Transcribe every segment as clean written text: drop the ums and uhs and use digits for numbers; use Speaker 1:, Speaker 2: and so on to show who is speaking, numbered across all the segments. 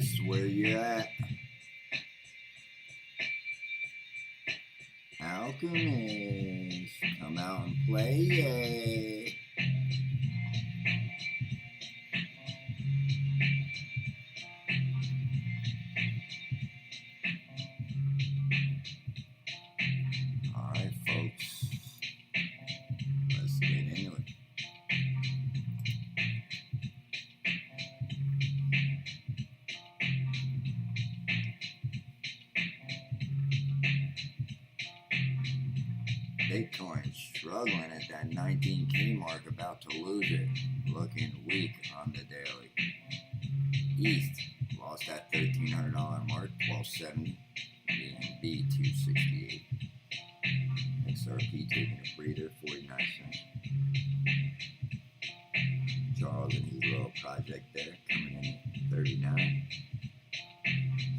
Speaker 1: Alchemist, where you at? Alchemist, come out and play, yay. Alright, folks, let's get into it. Bitcoin struggling at that 19K mark, about to lose it, looking weak on the daily. ETH lost that $1,300 mark, 1270, BNB 268. XRP taking a breather, 49 cents. Charles and his little project there coming in at 39.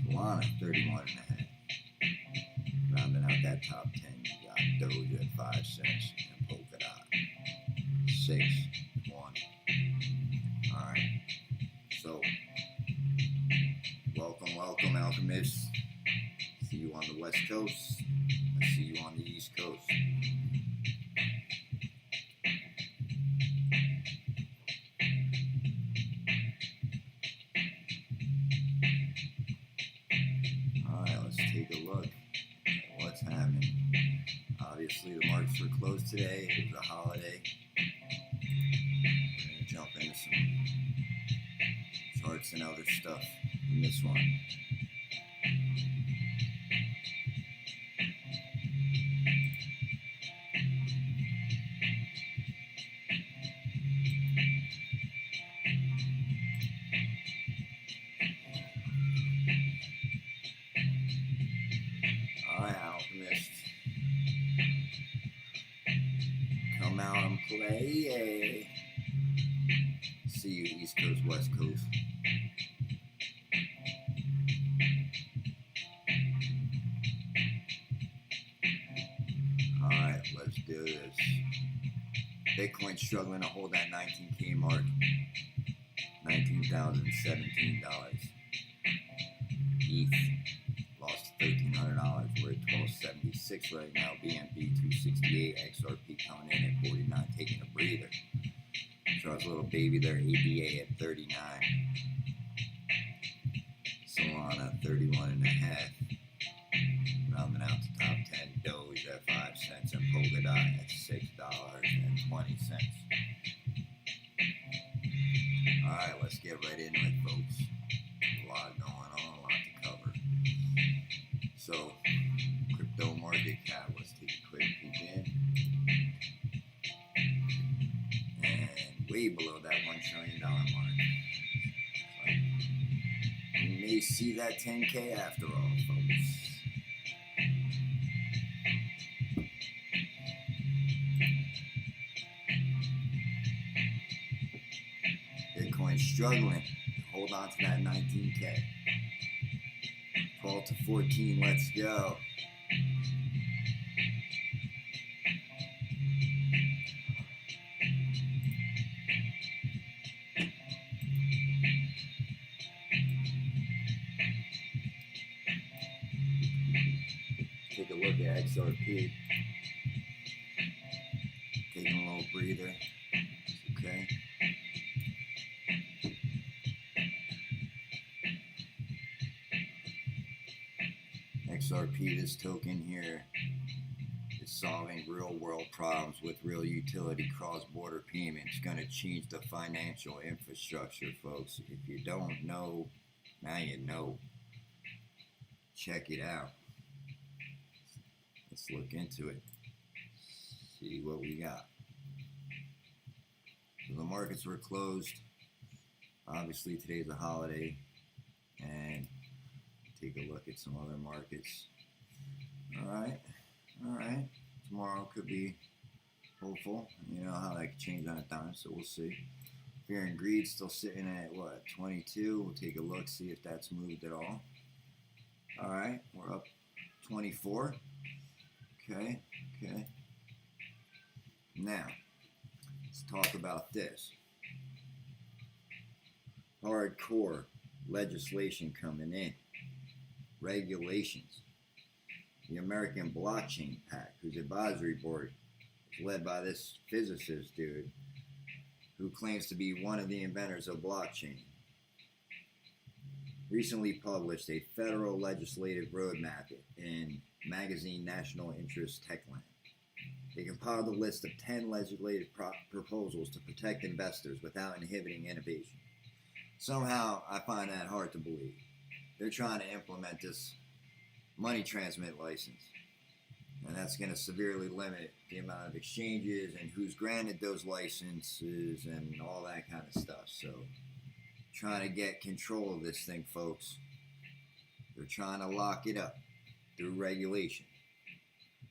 Speaker 1: Solana 31 and a half. Rounding out that top 10, you got Doge at 5 cents and Polkadot 6, 1. Alright, so welcome Alchemists. See you on the West Coast. I see you on the East Coast. Alright, let's take a look at what's happening. Obviously the markets were closed today. It was a holiday. We're going to jump into some charts and other stuff in this one. Alright, Alchemist. Come out and play, yay. See you East Coast, West Coast. Alright, let's do this. Bitcoin struggling to hold that 19K mark. $19,017. ETH lost $1,300. We're at 1276 right now. BNB 268. XRP coming in at 49, taking a breather. Charles little baby there, ABA at 39. Solana 31 and a half. Rounding out the top 10. Doge at 5 cents and Polkadot at $6.20. Alright, let's get right into it, folks. A lot going on, a lot to cover. So, crypto market cap, let's take a quick peek in. And way below that $1 trillion mark. So, we may see that 10K after all, folks. Bitcoin struggling to hold on to that 19K. 12 to 14, let's go. Take a look at XRP. Taking a little breather. It's okay. XRP, this token here, is solving real world problems with real utility cross-border payments. Going to change the financial infrastructure, folks. If you don't know, now you know. Check it out. Let's look into it. See what we got. So the markets were closed. Obviously today's a holiday, and take a look at some other markets. Alright. Tomorrow could be hopeful. You know how that could change on a dime, so we'll see. Fear and greed still sitting at what, 22. We'll take a look, see if that's moved at all. Alright, we're up 24. Okay. Now, let's talk about this. Hardcore legislation coming in, regulations. The American Blockchain Pact, whose advisory board is led by this physicist dude who claims to be one of the inventors of blockchain, recently published a federal legislative roadmap in magazine National Interest Techland. They compiled a list of 10 legislative proposals to protect investors without inhibiting innovation. Somehow, I find that hard to believe. They're trying to implement this money transmit license, and that's going to severely limit the amount of exchanges and who's granted those licenses and all that kind of stuff. So, trying to get control of this thing, folks. They're trying to lock it up through regulation.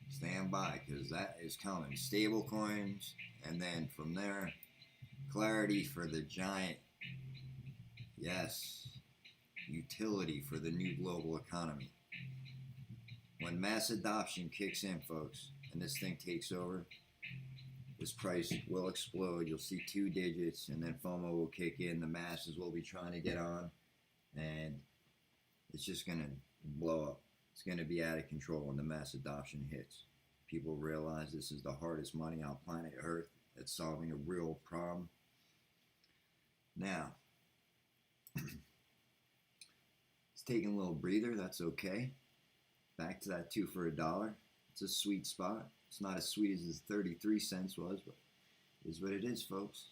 Speaker 1: Stand by, because that is coming. Stable coins, and then from there, clarity for the giant, yes, utility for the new global economy. When mass adoption kicks in, folks, and this thing takes over, this price will explode. You'll see 2 digits, and then FOMO will kick in. The masses will be trying to get on, and it's just going to blow up. It's going to be out of control when the mass adoption hits. People realize this is the hardest money on planet Earth at solving a real problem. Now, it's taking a little breather. That's okay. Back to that 2 for $1. It's a sweet spot. It's not as sweet as the 33 cents was, but it is what it is, folks.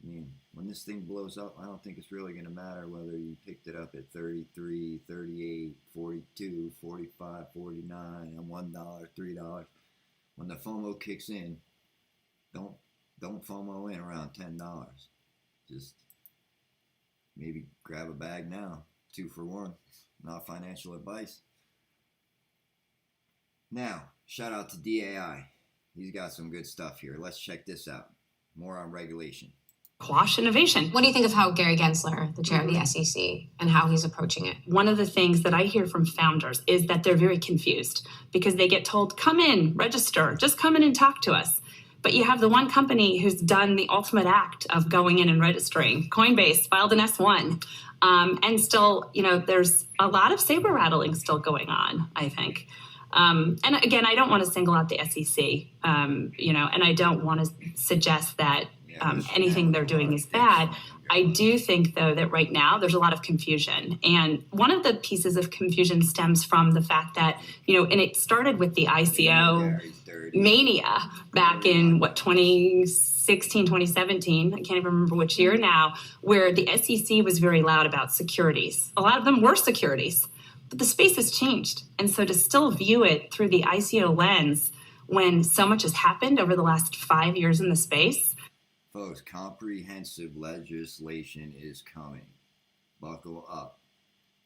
Speaker 1: I mean, when this thing blows up, I don't think it's really going to matter whether you picked it up at 33, 38, 42, 45, 49, and $1, $3. When the FOMO kicks in, don't FOMO in around $10. Just maybe grab a bag now, 2 for 1. Not financial advice. Now, shout out to DAI. He's got some good stuff here. Let's check this out. More on regulation.
Speaker 2: Quash innovation. What do you think of how Gary Gensler, the chair of the SEC, and how he's approaching it? One of the things that I hear from founders is that they're very confused because they get told, come in, register, just come in and talk to us. But you have the one company who's done the ultimate act of going in and registering. Coinbase filed an S1. And still, there's a lot of saber rattling still going on, I think. And again, I don't want to single out the SEC, and I don't want to suggest that anything they're doing is bad. I do think, though, that right now there's a lot of confusion. And one of the pieces of confusion stems from the fact that, and it started with the ICO mania back in, 2016, 2017, I can't even remember which year now, where the SEC was very loud about securities. A lot of them were securities. But the space has changed. And so to still view it through the ICO lens when so much has happened over the last 5 years in the space.
Speaker 1: Folks, comprehensive legislation is coming. Buckle up.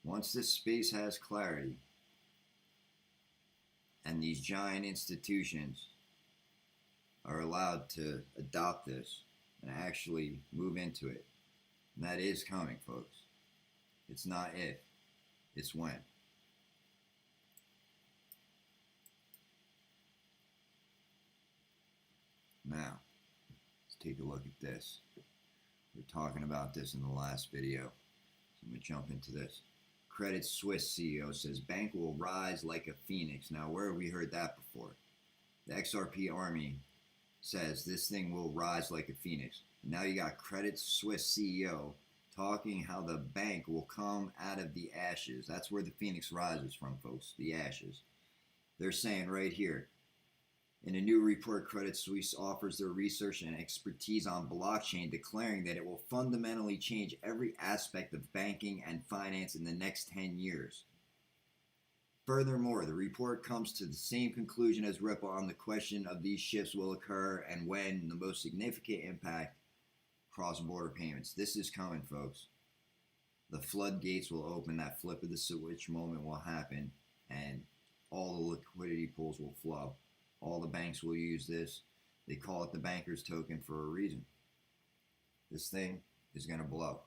Speaker 1: Once this space has clarity and these giant institutions are allowed to adopt this and actually move into it, and that is coming, folks. It's not if, it's when. Now, let's take a look at this. We were talking about this in the last video. So I'm going to jump into this. Credit Suisse CEO says bank will rise like a phoenix. Now, where have we heard that before? The XRP army says this thing will rise like a phoenix. Now you got Credit Suisse CEO talking how the bank will come out of the ashes. That's where the phoenix rises from, folks, the ashes. They're saying right here, in a new report, Credit Suisse offers their research and expertise on blockchain, declaring that it will fundamentally change every aspect of banking and finance in the next 10 years. Furthermore, the report comes to the same conclusion as Ripple on the question of these shifts will occur and when the most significant impact cross-border payments. This is coming, folks. The floodgates will open, that flip of the switch moment will happen, and all the liquidity pools will flow. All the banks will use this. They call it the banker's token for a reason. This thing is going to blow.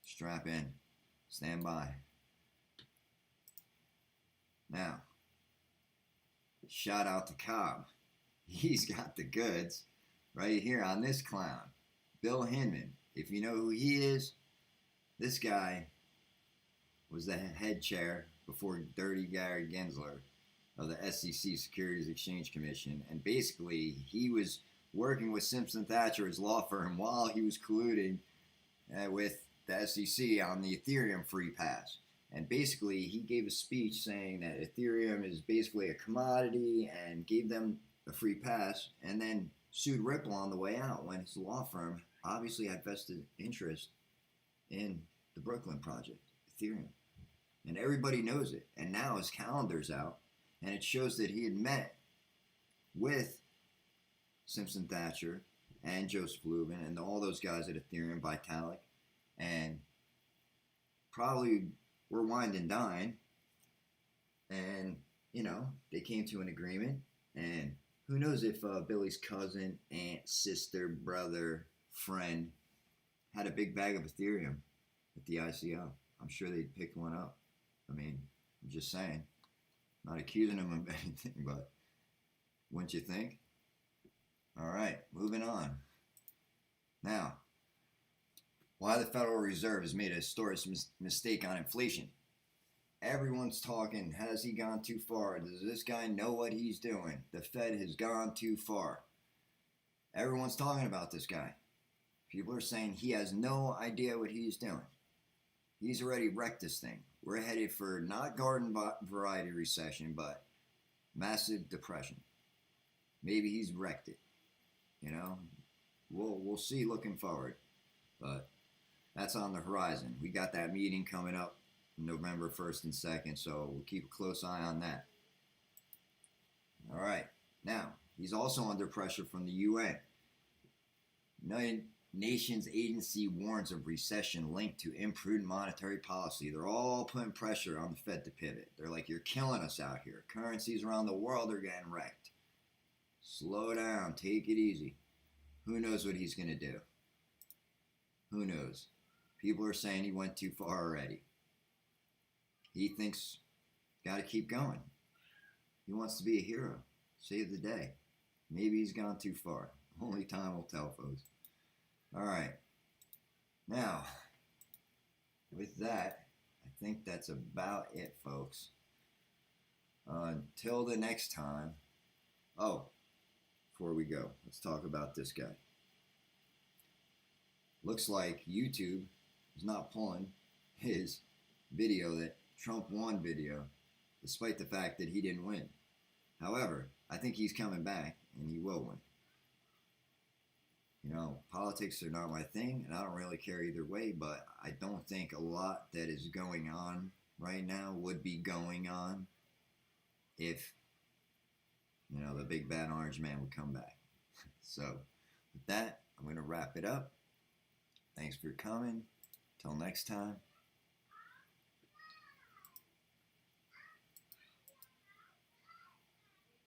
Speaker 1: Strap in. Stand by. Now, shout out to Cobb. He's got the goods right here on this clown. Bill Hinman. If you know who he is, this guy was the head chair before Dirty Gary Gensler of the SEC Securities Exchange Commission, and basically he was working with Simpson Thacher's law firm while he was colluding with the SEC on the Ethereum free pass. And basically he gave a speech saying that Ethereum is basically a commodity and gave them a free pass, and then sued Ripple on the way out when his law firm obviously had vested interest in the Brooklyn project, Ethereum. And everybody knows it. And now his calendar's out, and it shows that he had met with Simpson Thacher and Joseph Lubin and all those guys at Ethereum, Vitalik, and probably were wined and dined. And, you know, they came to an agreement. And who knows if Billy's cousin, aunt, sister, brother, friend had a big bag of Ethereum at the ICO. I'm sure they picked one up. I mean, I'm just saying. Not accusing him of anything, but wouldn't you think? All right, moving on. Now, why the Federal Reserve has made a historic mistake on inflation. Everyone's talking, has he gone too far? Does this guy know what he's doing? The Fed has gone too far. Everyone's talking about this guy. People are saying he has no idea what he's doing. He's already wrecked this thing. We're headed for not garden variety recession, but massive depression. Maybe he's wrecked it. You know, we'll see looking forward, but that's on the horizon. We got that meeting coming up November 1st and 2nd, so we'll keep a close eye on that. All right, now he's also under pressure from the UN. United Nations agency warns of recession linked to imprudent monetary policy. They're all putting pressure on the Fed to pivot. They're like, you're killing us out here. Currencies around the world are getting wrecked. Slow down, take it easy. Who knows what he's going to do? Who knows? People are saying he went too far already. He thinks, got to keep going. He wants to be a hero, save the day. Maybe he's gone too far. Only time will tell, folks. All right. Now, with that, I think that's about it, folks. Until the next time. Oh, before we go, let's talk about this guy. Looks like YouTube is not pulling his video, that Trump won video, despite the fact that he didn't win. However, I think he's coming back, and he will win. You know, politics are not my thing, and I don't really care either way, but I don't think a lot that is going on right now would be going on if, you know, the big bad orange man would come back. So, with that, I'm going to wrap it up. Thanks for coming. Till next time.